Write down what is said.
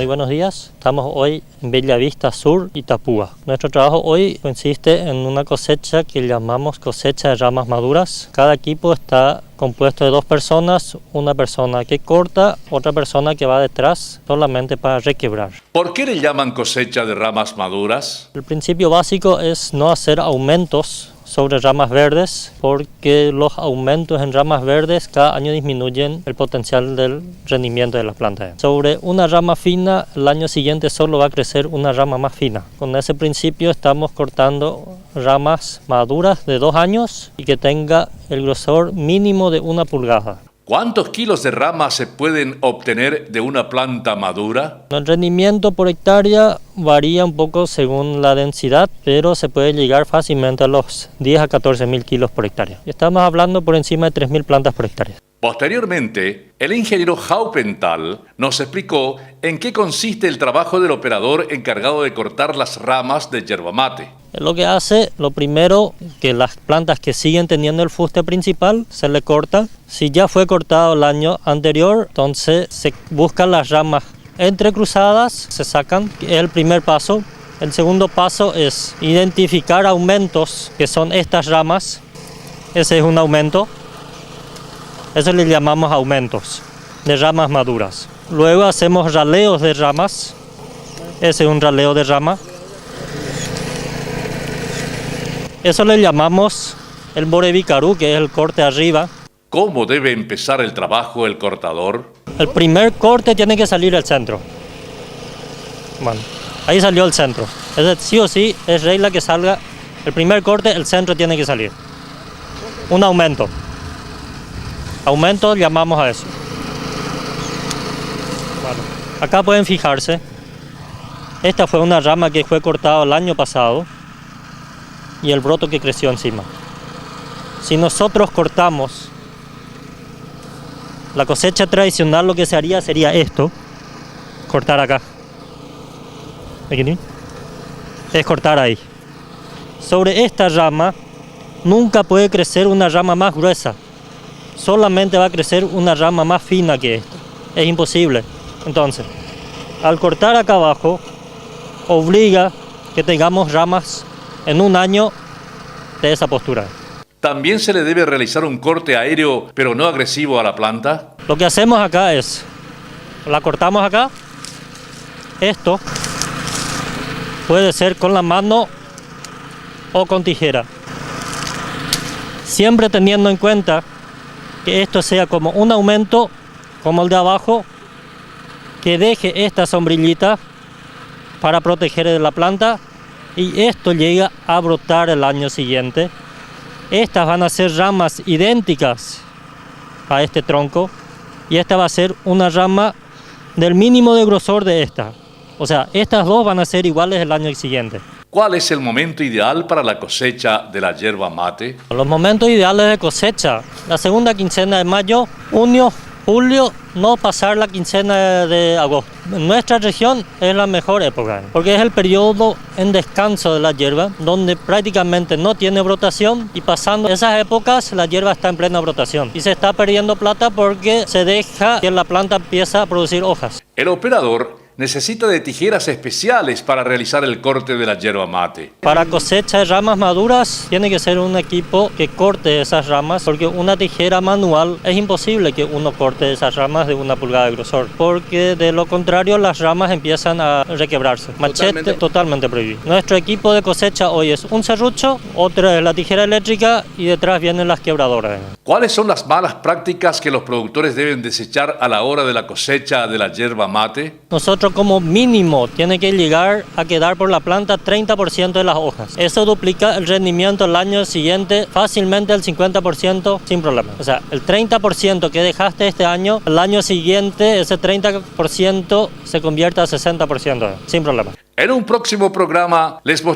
Muy buenos días. Estamos hoy en Bellavista Sur, Itapúa. Nuestro trabajo hoy consiste en una cosecha que llamamos cosecha de ramas maduras. Cada equipo está compuesto de 2 personas, una persona que corta, otra persona que va detrás solamente para requebrar. ¿Por qué le llaman cosecha de ramas maduras? El principio básico es no hacer aumentos sobre ramas verdes, porque los aumentos en ramas verdes cada año disminuyen el potencial del rendimiento de las plantas. Sobre una rama fina, el año siguiente solo va a crecer una rama más fina. Con ese principio estamos cortando ramas maduras de 2 años y que tenga el grosor mínimo de 1 pulgada. ¿Cuántos kilos de ramas se pueden obtener de una planta madura? El rendimiento por hectárea varía un poco según la densidad, pero se puede llegar fácilmente a los 10 a 14 mil kilos por hectárea. Estamos hablando por encima de 3.000 plantas por hectárea. Posteriormente, el ingeniero Haupenthal nos explicó en qué consiste el trabajo del operador encargado de cortar las ramas de yerba mate. Lo que hace, lo primero, que las plantas que siguen teniendo el fuste principal se le corta. Si ya fue cortado el año anterior, entonces se buscan las ramas entrecruzadas, se sacan, es el primer paso. El segundo paso es identificar aumentos, que son estas ramas. Ese es un aumento. Eso le llamamos aumentos de ramas maduras. Luego hacemos raleos de ramas. Ese es un raleo de rama. Eso le llamamos el borevicarú, que es el corte arriba. ¿Cómo debe empezar el trabajo el cortador? El primer corte tiene que salir el centro. Bueno, ahí salió el centro. Sí o sí es regla que salga el primer corte, el centro tiene que salir. Un aumento. Aumento llamamos a eso. Bueno, acá pueden fijarse. Esta fue una rama que fue cortada el año pasado y el broto que creció encima. Si nosotros cortamos la cosecha tradicional, lo que se haría sería esto, cortar acá. Es cortar ahí. Sobre esta rama nunca puede crecer una rama más gruesa. Solamente va a crecer una rama más fina que esta. Es imposible. Entonces, al cortar acá abajo, obliga que tengamos ramas en un año de esa postura. ¿También se le debe realizar un corte aéreo, pero no agresivo a la planta? Lo que hacemos acá es, la cortamos acá. Esto puede ser con la mano o con tijera. Siempre teniendo en cuenta que esto sea como un aumento, como el de abajo, que deje esta sombrillita para proteger de la planta y esto llega a brotar el año siguiente. Estas van a ser ramas idénticas a este tronco y esta va a ser una rama del mínimo de grosor de esta. O sea, estas dos van a ser iguales el año siguiente. ¿Cuál es el momento ideal para la cosecha de la yerba mate? Los momentos ideales de cosecha, la segunda quincena de mayo, junio, julio, no pasar la quincena de agosto. En nuestra región es la mejor época, porque es el periodo en descanso de la hierba, donde prácticamente no tiene brotación y pasando esas épocas la hierba está en plena brotación y se está perdiendo plata porque se deja que la planta empieza a producir hojas. El operador necesita de tijeras especiales para realizar el corte de la yerba mate. Para cosecha de ramas maduras tiene que ser un equipo que corte esas ramas, porque una tijera manual es imposible que uno corte esas ramas de 1 pulgada de grosor, porque de lo contrario las ramas empiezan a requebrarse. Machete totalmente prohibido. Nuestro equipo de cosecha hoy es un serrucho, otro es la tijera eléctrica y detrás vienen las quebradoras. ¿Cuáles son las malas prácticas que los productores deben desechar a la hora de la cosecha de la yerba mate? Nosotros como mínimo tiene que llegar a quedar por la planta 30% de las hojas. Eso duplica el rendimiento el año siguiente fácilmente el 50% sin problema. O sea, el 30% que dejaste este año, el año siguiente ese 30% se convierte a 60% sin problema. En un próximo programa les mostraré